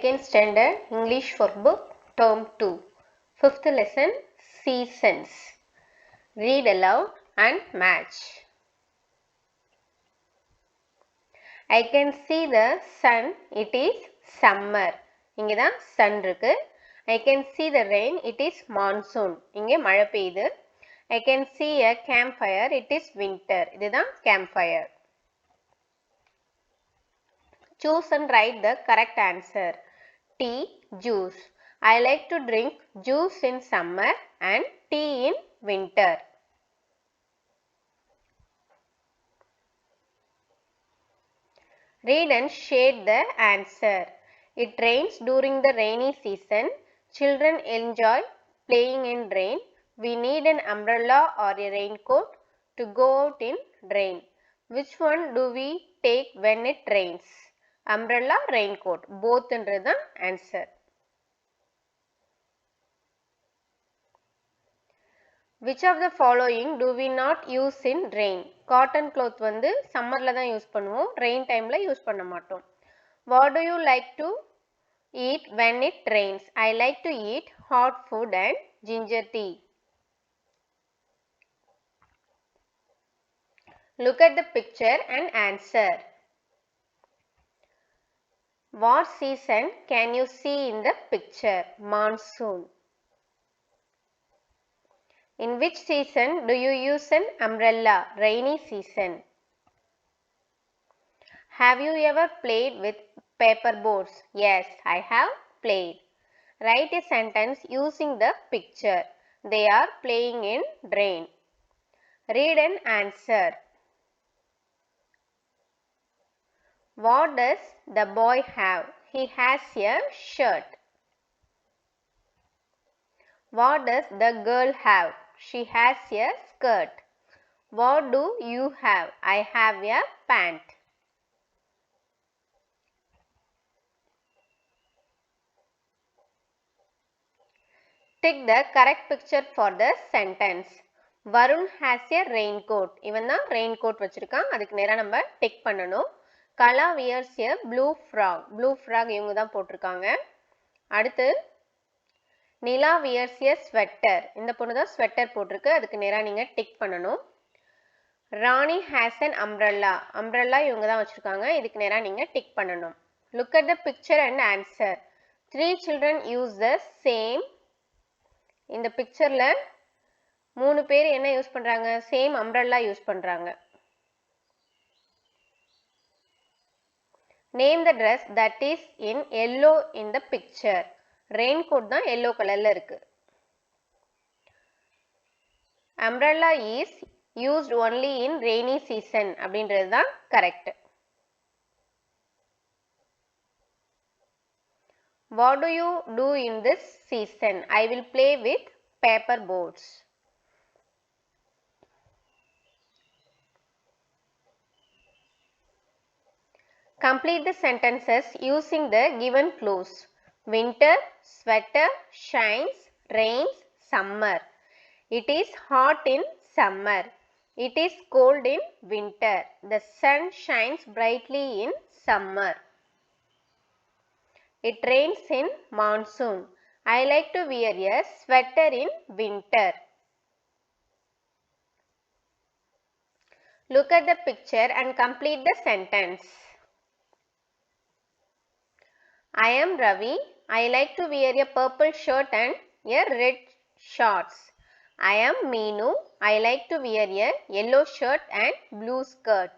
Second Standard English for Book Term 2 Fifth Lesson Seasons. Read aloud and match. I can see the sun. It is summer. இங்க தான் sun இருக்கு. I can see the rain. It is monsoon. இங்க மழை பெய்யுது. I can see a campfire. It is winter. இதுதான் campfire. Choose and write the correct answer. Tea, juice. I like to drink juice in summer and tea in winter. Read and shade the answer. It rains during the rainy season. Children enjoy playing in rain. We need an umbrella or a raincoat to go out in rain. Which one do we take when it rains? Umbrella, raincoat. Both என்றது தான் answer. Which of the following do we not use in rain? Cotton cloth வந்து summerல தான் use பண்ணுவோம். Rain timeல use பண்ண மாட்டோம். What do you like to eat when it rains? I like to eat hot food and ginger tea. Look at the picture and answer. What season can you see in the picture? Monsoon. In which season do you use an umbrella? Rainy season. Have you ever played with paper boats? Yes, I have played. Write a sentence using the picture. They are playing in rain. Read and answer. What does the boy have? He has a shirt. What does the girl have? She has a skirt. What do you have? I have a pant. Tick the correct picture for the sentence. Varun has a raincoat. இவன் தான் raincoat வச்சிருக்கான். அதுக்கு நேரா நம்ம tick பண்ணணும். Kala wears a blue frog. Blue frog இவங்க தான் போட்டிருக்காங்க. அடுத்து நிலா wears a sweater. இந்த பொண்ணு தான் sweater போட்டிருக்கு. அதுக்கு நேரா நீங்க டிக் பண்ணணும். ராணி has an umbrella. umbrella இவங்க தான் வச்சிருக்காங்க. இதுக்கு நேரா நீங்க டிக் பண்ணணும். Look at the picture and answer. 3 children use the same. இந்த பிக்சர்ல 3 பேர் என்ன யூஸ் பண்றாங்க? சேம் umbrella யூஸ் பண்றாங்க. Name the dress that is in yellow in the picture. Raincoat தான் yellow கலர்ல இருக்கு. Umbrella is used only in rainy season அப்படின்றது தான் correct. What do you do in this season? I will play with paper boats. Complete the sentences using the given clues. Winter, sweater, shines, rains, summer. It is hot in summer. It is cold in winter. The sun shines brightly in summer. It rains in monsoon. I like to wear a sweater in winter. Look at the picture and complete the sentence. I am Ravi. I like to wear a purple shirt and a red shorts. I am Meenu. I like to wear a yellow shirt and blue skirt.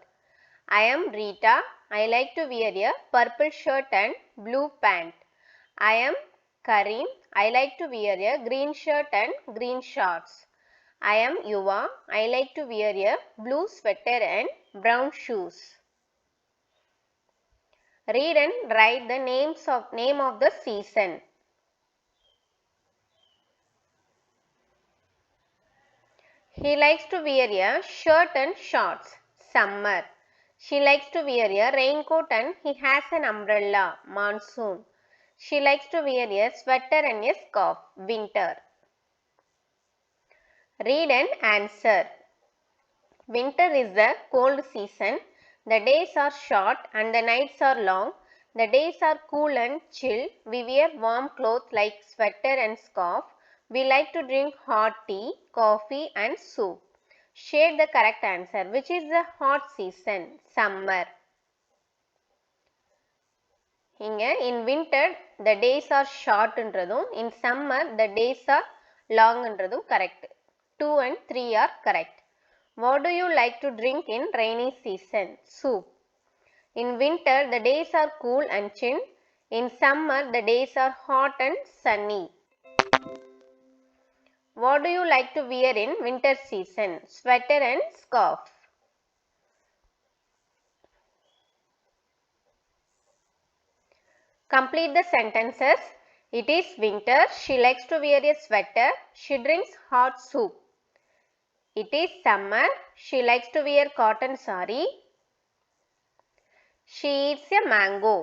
I am Rita. I like to wear a purple shirt and blue pant. I am Karim. I like to wear a green shirt and green shorts. I am Yuva. I like to wear a blue sweater and brown shoes. Read and write the name of the season. He likes to wear a shirt and shorts. Summer. She likes to wear a raincoat and he has an umbrella. Monsoon. She likes to wear a sweater and a scarf. Winter. Read and answer. Winter is the cold season. The days are short and the nights are long. The days are cool and chill. We wear warm clothes like sweater and scarf. We like to drink hot tea, coffee and soup. Shade the correct answer. Which is the hot season? Summer. இங்க in winter the days are short என்றதும் in summer the days are long என்றதும் correct. 2 and 3 are correct. What do you like to drink in rainy season? Soup. In winter the days are cool and chill. In summer the days are hot and sunny. What do you like to wear in winter season? Sweater and scarf. Complete the sentences. It is winter. She likes to wear a sweater. She drinks hot soup. It is summer. She likes to wear cotton saree. She eats a mango.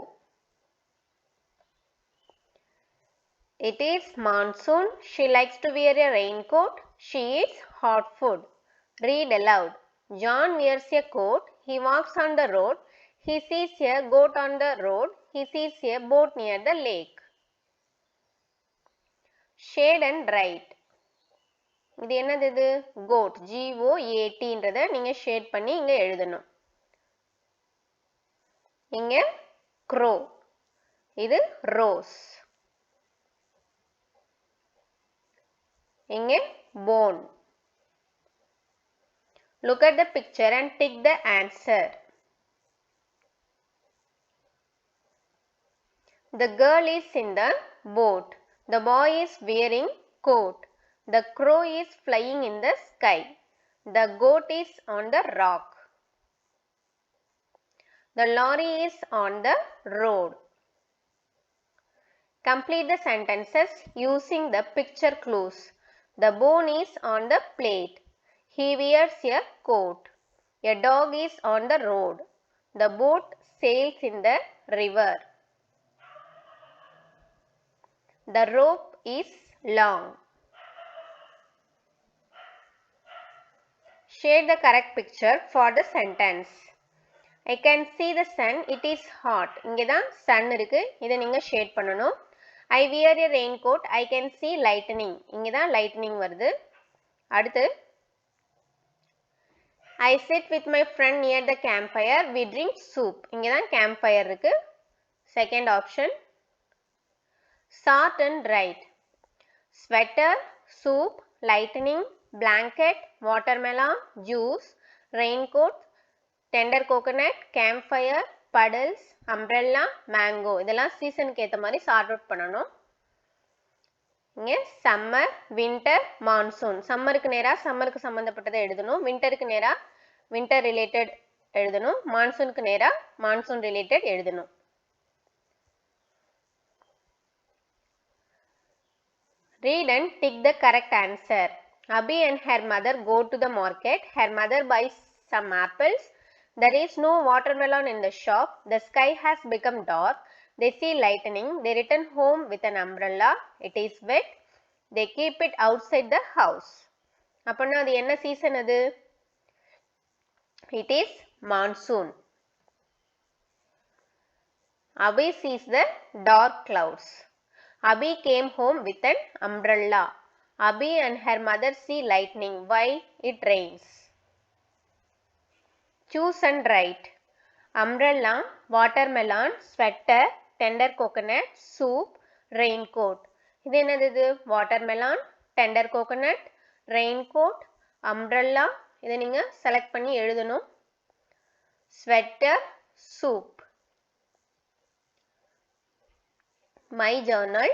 It is monsoon. She likes to wear a raincoat. She eats hot food. Read aloud. John wears a coat. He walks on the road. He sees a goat on the road. He sees a boat near the lake. Shade and write. இது என்னது இது? goat. G-O-A-T ன்றதை நீங்க shade பண்ணி இங்க எழுதணும். இங்க crow. இது rose. இங்க bone. Look at the picture and tick the answer. The girl is in the boat. The boy is wearing coat. The crow is flying in the sky. The goat is on the rock. The lorry is on the road. Complete the sentences using the picture clues. The bone is on the plate. He wears a coat. A dog is on the road. The boat sails in the river. The rope is long. Shade the correct picture for the sentence. I can see the sun. It is hot. இங்க தான் sun இருக்கு. இதை நீங்க shade பண்ணணும். I wear a raincoat. I can see lightning. இங்க தான் lightning வருது. அடுத்து I sit with my friend near the campfire. We drink soup. இங்க தான் campfire இருக்கு. Second option. Sort and write. Sweater, soup, lightning, blanket, watermelon, juice, raincoat, tender coconut, campfire, puddles, umbrella, mango. இதெல்லாம் சீசனுக்கு ஏற்ற மாதிரி sort out பண்ணணும். இங்கே summer, winter, monsoon. சம்மருக்கு நேராக சம்மருக்கு சம்மந்தப்பட்டதை எழுதணும். வின்டருக்கு நேராக வின்டர் ரிலேட்டட் எழுதணும். மான்சூனுக்கு நேராக மான்சூன் ரிலேட்டட் எழுதணும். Read and tick the correct answer. Abhi and her mother go to the market. Her mother buys some apples. There is no watermelon in the shop. The sky has become dark. They see lightning. They return home with an umbrella. It is wet. They keep it outside the house. அப்பனா அது என்ன season அது? It is monsoon. Abhi sees the dark clouds. Abhi came home with an umbrella. Abhi and her mother see lightning. Why? It rains. Choose and write. Umbrella, watermelon, sweater, tender coconut, soup, raincoat. இது என்னது இது? Watermelon, tender coconut, raincoat, umbrella. இதை நீங்க select பண்ணி எழுதணும். Sweater, soup. My journal.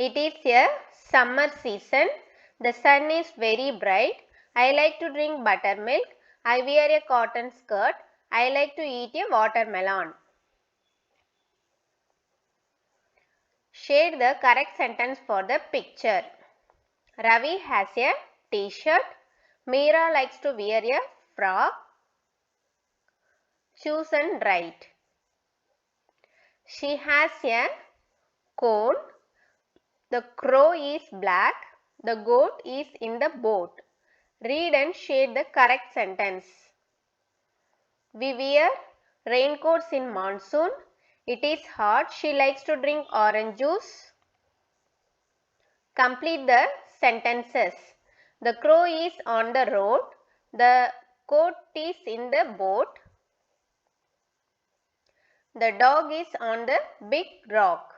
It is a summer season. The sun is very bright. I like to drink buttermilk. I wear a cotton skirt. I like to eat a watermelon. Shade the correct sentence for the picture. Ravi has a t-shirt. Meera likes to wear a frock. Choose and write. She has a cone. The crow is black. The goat is in the boat. Read and shade the correct sentence. We wear raincoats in monsoon. It is hot. She likes to drink orange juice. Complete the sentences. The crow is on the road. The coat is in the boat. The dog is on the big rock.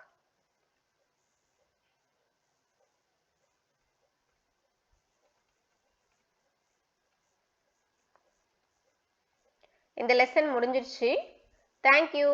இந்த lesson முடிஞ்சிருச்சு. Thank you.